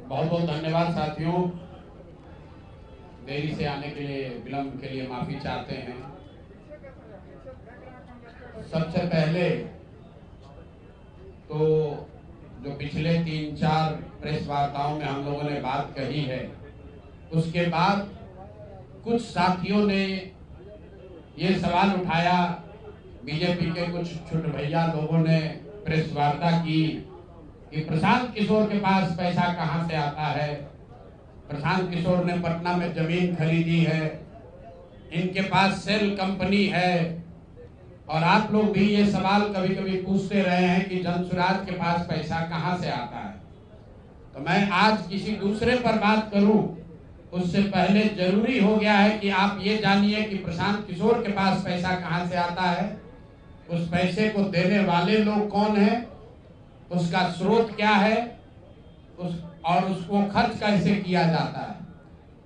बहुत बहुत धन्यवाद साथियों। देरी से आने के लिए, विलंब के लिए माफी चाहते हैं। सबसे पहले तो जो पिछले 3-4 प्रेस वार्ताओं में हम लोगों ने बात कही है, उसके बाद कुछ साथियों ने ये सवाल उठाया, बीजेपी के कुछ छोटे भैया लोगों ने प्रेस वार्ता की कि प्रशांत किशोर के पास पैसा कहां से आता है। प्रशांत किशोर ने पटना में जमीन खरीदी है, इनके पास सेल कंपनी है। और आप लोग भी ये सवाल कभी कभी पूछते रहे हैं कि जनसुराज के पास पैसा कहां से आता है। तो मैं आज किसी दूसरे पर बात करूं उससे पहले जरूरी हो गया है कि आप ये जानिए कि प्रशांत किशोर के पास पैसा कहां से आता है, उस पैसे को देने वाले लोग कौन हैं, उसका स्रोत क्या है, और उसको खर्च कैसे किया जाता है।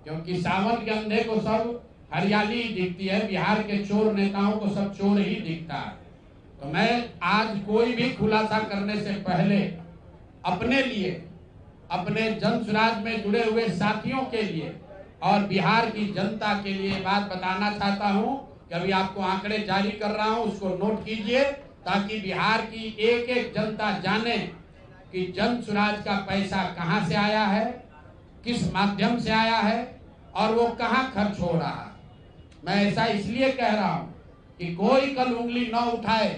क्योंकि सावन के अंधे को सब हरियाली दिखती है, बिहार के चोर नेताओं को सब चोर ही दिखता है। तो मैं आज कोई भी खुलासा करने से पहले अपने लिए, अपने जनसुराज में जुड़े हुए साथियों के लिए और बिहार की जनता के लिए बात बताना चाहता हूं कि अभी आपको आंकड़े जारी कर रहा हूं, उसको नोट कीजिए ताकि बिहार की एक एक जनता जाने कि जनसुराज का पैसा कहां से आया है, किस माध्यम से आया है और वो कहां खर्च हो रहा है। मैं ऐसा इसलिए कह रहा हूं कि कोई कल उंगली न उठाए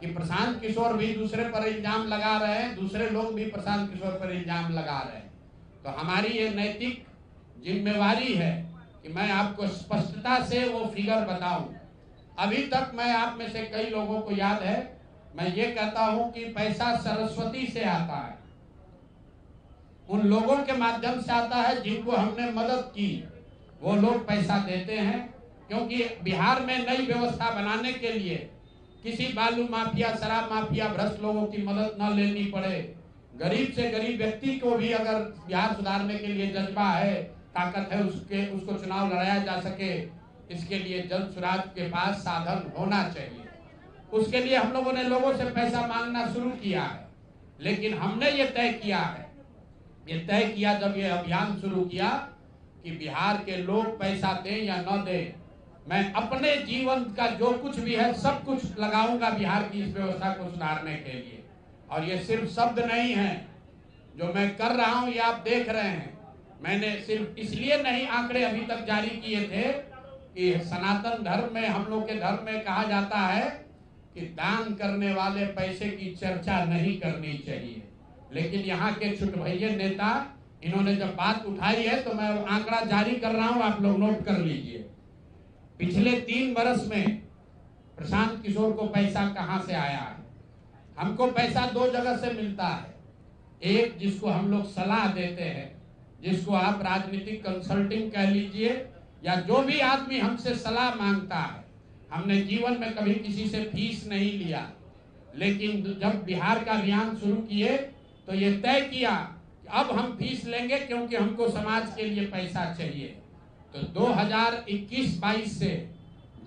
कि प्रशांत किशोर भी दूसरे पर इल्जाम लगा रहे हैं, दूसरे लोग भी प्रशांत किशोर पर इल्जाम लगा रहे हैं। तो हमारी ये नैतिक जिम्मेवारी है कि मैं आपको स्पष्टता से वो फिगर बताऊं। अभी तक मैं आप में से कई लोगों को याद है, मैं ये कहता हूं कि पैसा सरस्वती से आता है, उन लोगों के माध्यम से आता है जिनको हमने मदद की, वो लोग पैसा देते हैं। क्योंकि बिहार में नई व्यवस्था बनाने के लिए किसी बालू माफिया, शराब माफिया, भ्रष्ट लोगों की मदद न लेनी पड़े, गरीब से गरीब व्यक्ति को भी अगर बिहार सुधारने के लिए जज्बा है, ताकत है, उसको चुनाव लड़ाया जा सके, इसके लिए जनसुराज के पास साधन होना चाहिए। उसके लिए हम लोगों ने लोगों से पैसा मांगना शुरू किया है, लेकिन हमने ये तय किया जब ये अभियान शुरू किया कि बिहार के लोग पैसा दें या न दें, मैं अपने जीवन का जो कुछ भी है सब कुछ लगाऊंगा बिहार की इस व्यवस्था को सुधारने के लिए। और ये सिर्फ शब्द नहीं है जो मैं कर रहा हूं, ये आप देख रहे हैं। मैंने सिर्फ इसलिए नहीं आंकड़े अभी तक जारी किए थे कि सनातन धर्म में, हम लोग के धर्म में कहा जाता है कि दान करने वाले पैसे की चर्चा नहीं करनी चाहिए। लेकिन यहाँ के छुटभैये नेता, इन्होंने जब बात उठाई है तो मैं आंकड़ा जारी कर रहा हूं, आप लोग नोट कर लीजिए। पिछले 3 वर्ष में प्रशांत किशोर को पैसा कहां से आया है। हमको पैसा 2 जगह से मिलता है। एक, जिसको हम लोग सलाह देते हैं, जिसको आप राजनीतिक कंसल्टिंग कह लीजिए, या जो भी आदमी हमसे सलाह मांगता है। हमने जीवन में कभी किसी से फीस नहीं लिया, लेकिन जब बिहार का अभियान शुरू किए तो ये तय किया कि अब हम फीस लेंगे, क्योंकि हमको समाज के लिए पैसा चाहिए। तो 2021-22 से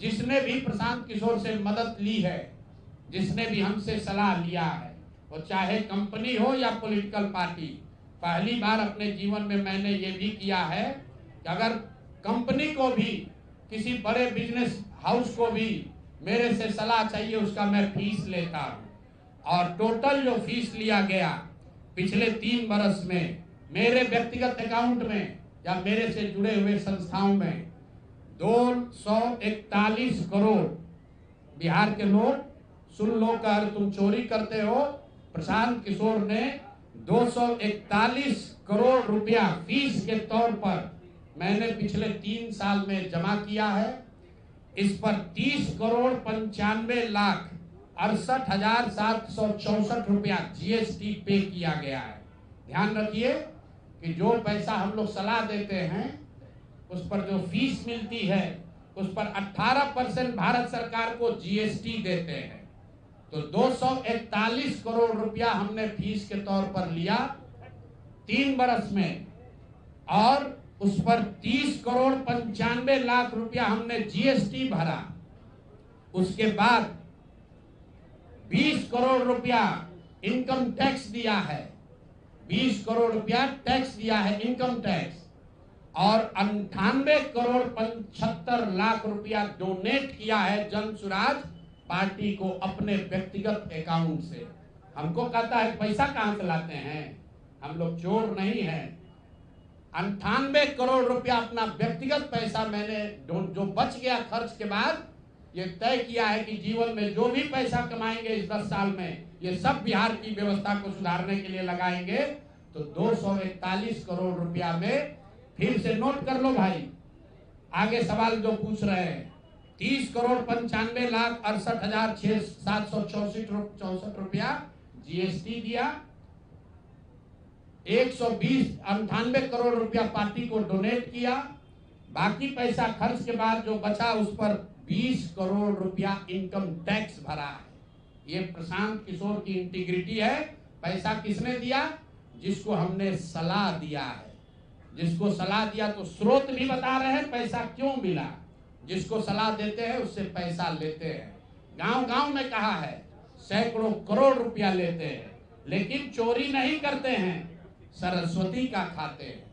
जिसने भी प्रशांत किशोर से मदद ली है, जिसने भी हमसे सलाह लिया है, वो चाहे कंपनी हो या पॉलिटिकल पार्टी, पहली बार अपने जीवन में मैंने ये भी किया है कि अगर कंपनी को भी, किसी बड़े बिजनेस हाउस को भी मेरे से सलाह चाहिए, उसका मैं फीस लेता हूं। और टोटल जो फीस लिया गया पिछले 3 वर्ष में मेरे व्यक्तिगत अकाउंट में या मेरे से जुड़े हुए संस्थाओं में 241 करोड़। बिहार के लोग सुन लो, कर तुम चोरी करते हो, प्रशांत किशोर ने 241 करोड़ रुपया फीस के तौर पर मैंने पिछले 3 साल में जमा किया है। इस पर 30,95,68,764 रुपया जीएसटी पे किया गया है। ध्यान रखिए कि जो पैसा हम लोग सलाह देते हैं, उस पर जो फीस मिलती है, उस पर 18% भारत सरकार को जीएसटी देते हैं। तो 241 करोड़ रुपया हमने फीस के तौर पर लिया 3 वर्ष में, और उस पर 30,95,00,000 रुपया हमने जीएसटी भरा। उसके बाद 20 करोड़ रुपया इनकम टैक्स दिया है। 20 करोड़ रुपया टैक्स दिया है, इनकम टैक्स, और 98 करोड़ 75 लाख रुपया डोनेट किया है जन सुराज पार्टी को अपने व्यक्तिगत अकाउंट से। हमको कहता है पैसा कहां से लाते हैं, हम लोग चोर नहीं हैं। 98 करोड़ रुपया अपना व्यक्तिगत पैसा मैंने जो बच गया खर्च के बाद ये तय किया है कि जीवन में जो भी पैसा कमाएंगे इस 10 साल में ये सब बिहार की व्यवस्था को सुधारने के लिए लगाएंगे। तो 241 करोड़ रुपया में फिर से नोट कर लो भाई, आगे सवाल जो पूछ रहे हैं, 30 करोड़ 95 लाख 68,764 रुपया जीएसटी दिया, 198 करोड़ रुपया पार्टी को डोनेट किया, बाकी पैसा खर्च के बाद जो बचा उस पर 20 करोड़ रुपया इनकम टैक्स भरा है। ये प्रशांत किशोर की इंटीग्रिटी है। पैसा किसने दिया? जिसको हमने सलाह दिया है। जिसको सलाह दिया तो स्रोत भी बता रहे हैं पैसा क्यों मिला। जिसको सलाह देते हैं उससे पैसा लेते हैं। गांव गांव में कहा है सैकड़ों करोड़ रुपया लेते हैं, लेकिन चोरी नहीं करते हैं, सरस्वती का खाते हैं।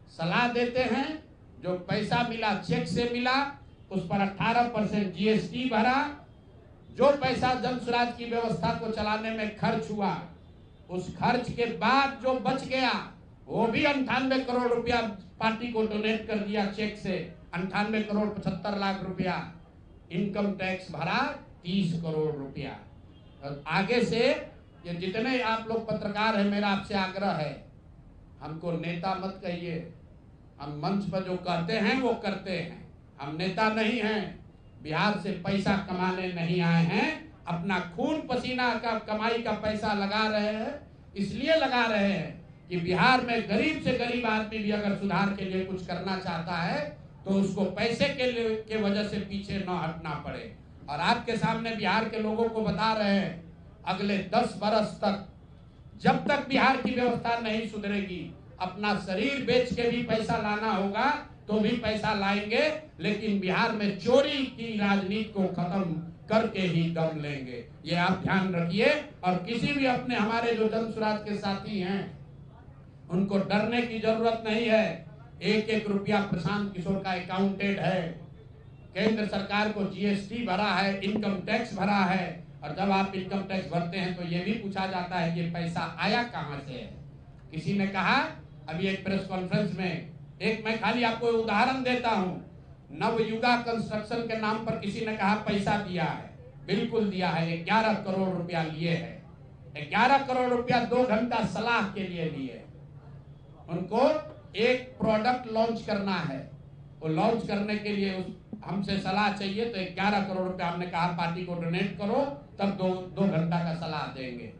सलाह देते हैं, जो पैसा मिला चेक से मिला उस पर 18% जीएसटी भरा, जो पैसा जन सुराज की व्यवस्था को चलाने में खर्च हुआ उस खर्च के बाद जो बच गया वो भी 98 करोड़ रुपया पार्टी को डोनेट कर दिया चेक से। 98 करोड़ 75 लाख रुपया इनकम टैक्स भरा, 30 करोड़ रुपया। और आगे से ये जितने आप लोग पत्रकार हैं, मेरा आपसे आग्रह है, हमको नेता मत कहिए। हम मंच पर जो कहते हैं वो करते हैं, हम नेता नहीं हैं। बिहार से पैसा कमाने नहीं आए हैं, अपना खून पसीना का कमाई का पैसा लगा रहे हैं। इसलिए लगा रहे हैं कि बिहार में गरीब से गरीब आदमी भी अगर सुधार के लिए कुछ करना चाहता है तो उसको पैसे के वजह से पीछे न हटना पड़े। और आपके सामने बिहार के लोगों को बता रहे हैं, अगले 10 बरस तक जब तक बिहार की व्यवस्था नहीं सुधरेगी, अपना शरीर बेच के भी पैसा लाना होगा तो भी पैसा लाएंगे, लेकिन बिहार में चोरी की राजनीति को खत्म करके ही दम लेंगे। ये आप ध्यान रखिए। और किसी भी अपने हमारे जो जन सुराज के साथी हैं उनको डरने की जरूरत नहीं है। एक एक रुपया प्रशांत किशोर का अकाउंटेड है। केंद्र सरकार को जीएसटी भरा है, इनकम टैक्स भरा है, और जब आप इनकम टैक्स भरते हैं तो ये भी पूछा जाता है ये पैसा आया कहां से है। किसी ने कहा अभी एक प्रेस कॉन्फ्रेंस में, एक मैं खाली आपको उदाहरण देता हूं, नवयुगा कंस्ट्रक्शन के नाम पर किसी ने कहा पैसा दिया है। बिल्कुल दिया है, 11 करोड़ रुपया लिए है। 11 करोड़ रुपया 2 घंटा सलाह के लिए लिए। उनको एक प्रोडक्ट लॉन्च करना है, वो लॉन्च करने के लिए हमसे सलाह चाहिए, तो 11 करोड़ रुपया हमने कहा पार्टी को डोनेट करो, तब 2 घंटा का सलाह देंगे।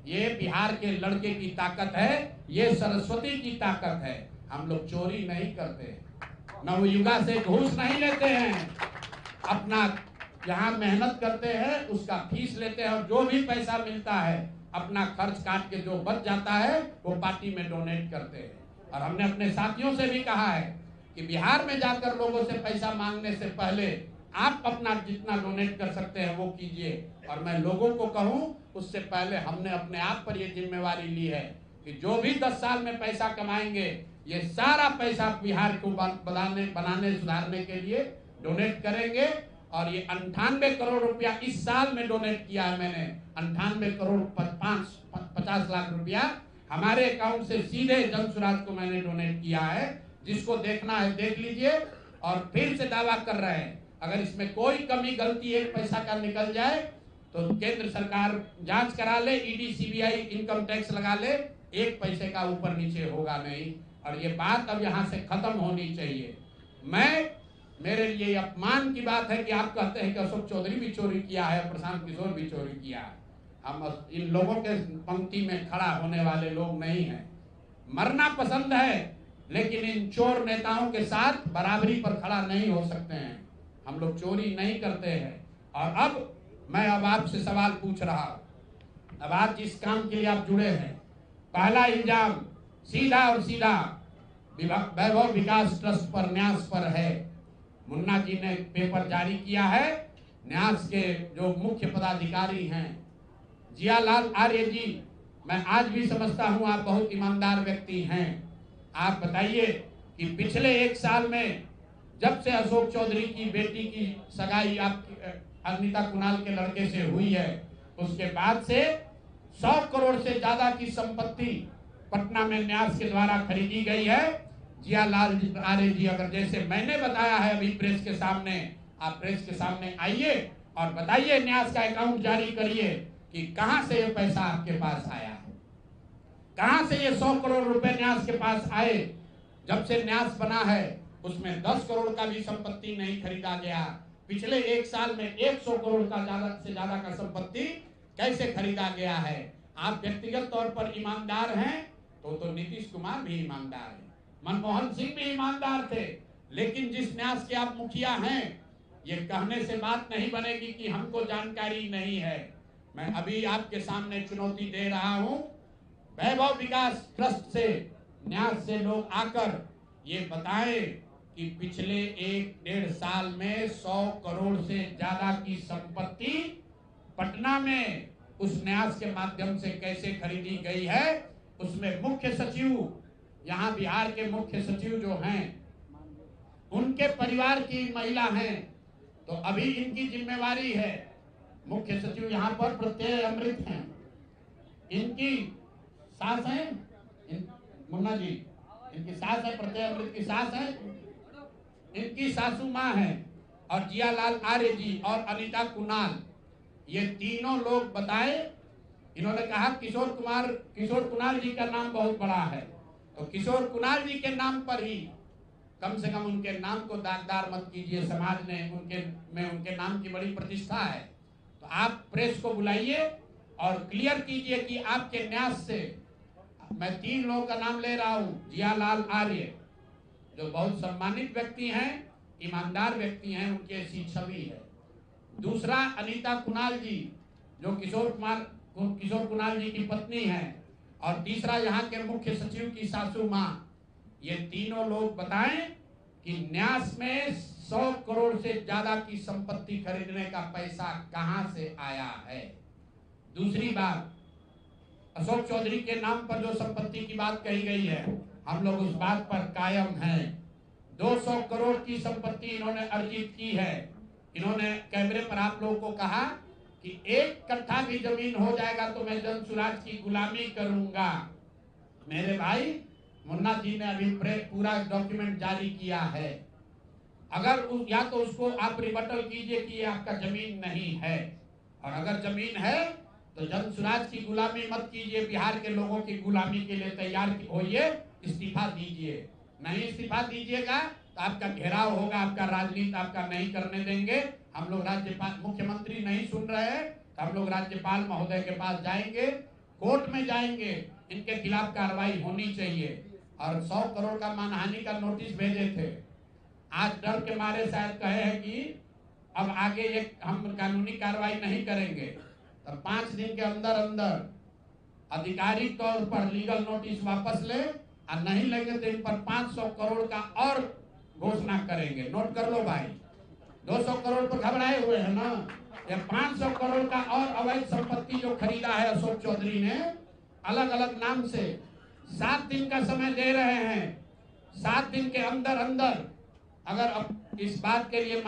ये बिहार के लड़के की ताकत है, ये सरस्वती की ताकत है। हम लोग चोरी नहीं करते, नवयुगा से घूस नहीं लेते हैं, अपना जहां मेहनत करते हैं उसका फीस लेते हैं, और जो भी पैसा मिलता है अपना खर्च काट के जो बच जाता है वो पार्टी में डोनेट करते हैं। और हमने अपने साथियों से भी कहा है कि बिहार में जाकर लोगों से पैसा मांगने से पहले आप अपना जितना डोनेट कर सकते हैं वो कीजिए। और मैं लोगों को कहूं, उससे पहले हमने अपने आप पर ये जिम्मेवारी ली है कि जो भी 10 साल में पैसा कमाएंगे ये सारा पैसा बिहार को बनाने सुधारने के लिए डोनेट करेंगे। और ये 98 करोड़ रुपया इस साल में डोनेट किया है मैंने। 98 करोड़ 50 लाख रुपया हमारे अकाउंट से सीधे जन सुराज को मैंने डोनेट किया है। जिसको देखना है देख लीजिए। और फिर से दावा कर रहे हैं, अगर इसमें कोई कमी गलती एक पैसा का निकल जाए तो केंद्र सरकार जांच करा ले, ईडी सीबीआई इनकम टैक्स लगा ले, एक पैसे का ऊपर नीचे होगा नहीं। और ये बात अब यहाँ से खत्म होनी चाहिए। मेरे लिए अपमान की बात है कि आप कहते हैं कि अशोक चौधरी भी चोरी किया है, प्रशांत किशोर भी चोरी किया है। हम इन लोगों के पंक्ति में खड़ा होने वाले लोग नहीं हैं। मरना पसंद है, लेकिन इन चोर नेताओं के साथ बराबरी पर खड़ा नहीं हो सकते हैं। हम लोग चोरी नहीं करते हैं। और अब मैं आपसे सवाल पूछ रहा हूं, अब आप जिस काम के लिए आप जुड़े हैं, पहला इल्जाम सीधा और सीधा वैभव विकास ट्रस्ट पर, न्यास पर है। मुन्ना जी ने पेपर जारी किया है, न्यास के जो मुख्य पदाधिकारी हैं जियालाल आर्य जी मैं आज भी समझता हूं आप बहुत ईमानदार व्यक्ति हैं। आप बताइए कि पिछले 1 साल में जब से अशोक चौधरी की बेटी की सगाई आपकी अनीता कुणाल के लड़के से हुई है, उसके बाद से 100 करोड़ से ज्यादा की संपत्ति पटना में न्यास के द्वारा खरीदी गई है। जियालाल आर्य जी, अगर जैसे मैंने बताया है अभी प्रेस के सामने, आप प्रेस के सामने आइए और बताइए, न्यास का अकाउंट जारी करिए कि कहां से ये पैसा आपके पास आया है, कहां से ये 100 करोड़ रुपए न्यास के पास आए। जब से न्यास बना है उसमें 10 करोड़ का भी संपत्ति नहीं खरीदा गया। पिछले 1 साल में 100 करोड़ का ज्यादा से ज्यादा का संपत्ति कैसे खरीदा गया है। आप व्यक्तिगत तौर पर ईमानदार हैं तो नीतीश कुमार भी ईमानदार है, मनमोहन सिंह भी ईमानदार थे, लेकिन जिस न्यास के आप मुखिया हैं, ये कहने से बात नहीं बनेगी कि हमको जानकारी नहीं है। मैं अभी आपके सामने चुनौती दे रहा हूं, वैभव विकास ट्रस्ट से न्यास से लोग आकर ये बताएं कि पिछले 1-1.5 साल में 100 करोड़ से ज्यादा की संपत्ति पटना में उस न्यास के माध्यम से कैसे खरीदी गई है। उसमें मुख्य सचिव, यहाँ बिहार के मुख्य सचिव जो हैं, उनके परिवार की महिला हैं, तो अभी इनकी जिम्मेवारी है। मुख्य सचिव यहाँ पर प्रत्यय अमृत हैं, इनकी सास है मुन्ना जी, इनकी सास है, प्रत्यय अमृत की सास है, इनकी सासू माँ है, और जियालाल आर्य जी और अनीता कुणाल, ये तीनों लोग बताए। इन्होंने कहा किशोर कुणाल जी का नाम बहुत बड़ा है, तो किशोर कुणाल जी के नाम पर ही कम से कम उनके नाम को दागदार मत कीजिए। समाज ने उनके नाम की बड़ी प्रतिष्ठा है। तो आप प्रेस को बुलाइए और क्लियर कीजिए कि आपके न्यास से, मैं 3 लोगों का नाम ले रहा हूं। जियालाल आर्य जो बहुत सम्मानित व्यक्ति हैं, ईमानदार व्यक्ति हैं, उनकी ऐसी छवि है। दूसरा अनीता कुणाल जी जो किशोर कुणाल जी की पत्नी हैं, और तीसरा यहाँ के मुख्य सचिव की सासू माँ। ये तीनों लोग बताएं कि न्यास में 100 करोड़ से ज्यादा की संपत्ति खरीदने का पैसा कहां से आया है। दूसरी बात, अशोक चौधरी के नाम पर जो संपत्ति की बात कही गई है, हम लोग उस बात पर कायम हैं। 200 करोड़ की संपत्ति इन्होंने अर्जित की है। इन्होंने कैमरे पर आप लोगों को कहा कि 1 कट्ठा भी जमीन हो जाएगा तो मैं जनसुराज की गुलामी करूंगा। मेरे भाई मुन्ना जी ने अभी पूरा डॉक्यूमेंट जारी किया है। अगर या तो उसको आप रिबटल कीजिए कि ये आपका जमीन नहीं है, और अगर जमीन है तो जनसुराज की गुलामी मत कीजिए, बिहार के लोगों की गुलामी के लिए तैयार होइए, इस्तीफा दीजिए। नहीं इस्तीफा दीजिएगा तो आपका घेराव होगा, आपका राजनीति आपका नहीं करने देंगे। हम लोग राज्यपाल, मुख्यमंत्री नहीं सुन रहे हैं तो हम लोग राज्यपाल महोदय के पास जाएंगे, कोर्ट में जाएंगे, इनके खिलाफ कार्रवाई होनी चाहिए। और 100 करोड़ का मानहानि का नोटिस भेजे थे, आज डर के मारे शायद कहे हैं कि अब आगे ये हम कानूनी कार्रवाई नहीं करेंगे, तो 5 दिन के अंदर अंदर आधिकारिक तौर पर लीगल नोटिस वापस ले, और नहीं लेंगे तो इन पर 500 करोड़ का और घोषणा करेंगे। नोट कर लो भाई, 200 करोड़ पर घबराए हुए हैं ना, ये 500 करोड़ का और अवैध संपत्ति जो खरीदा है अशोक चौधरी ने अलग अलग नाम से। 7 दिन का समय दे रहे हैं, 7 दिन के अंदर अंदर अगर अब इस बात के लिए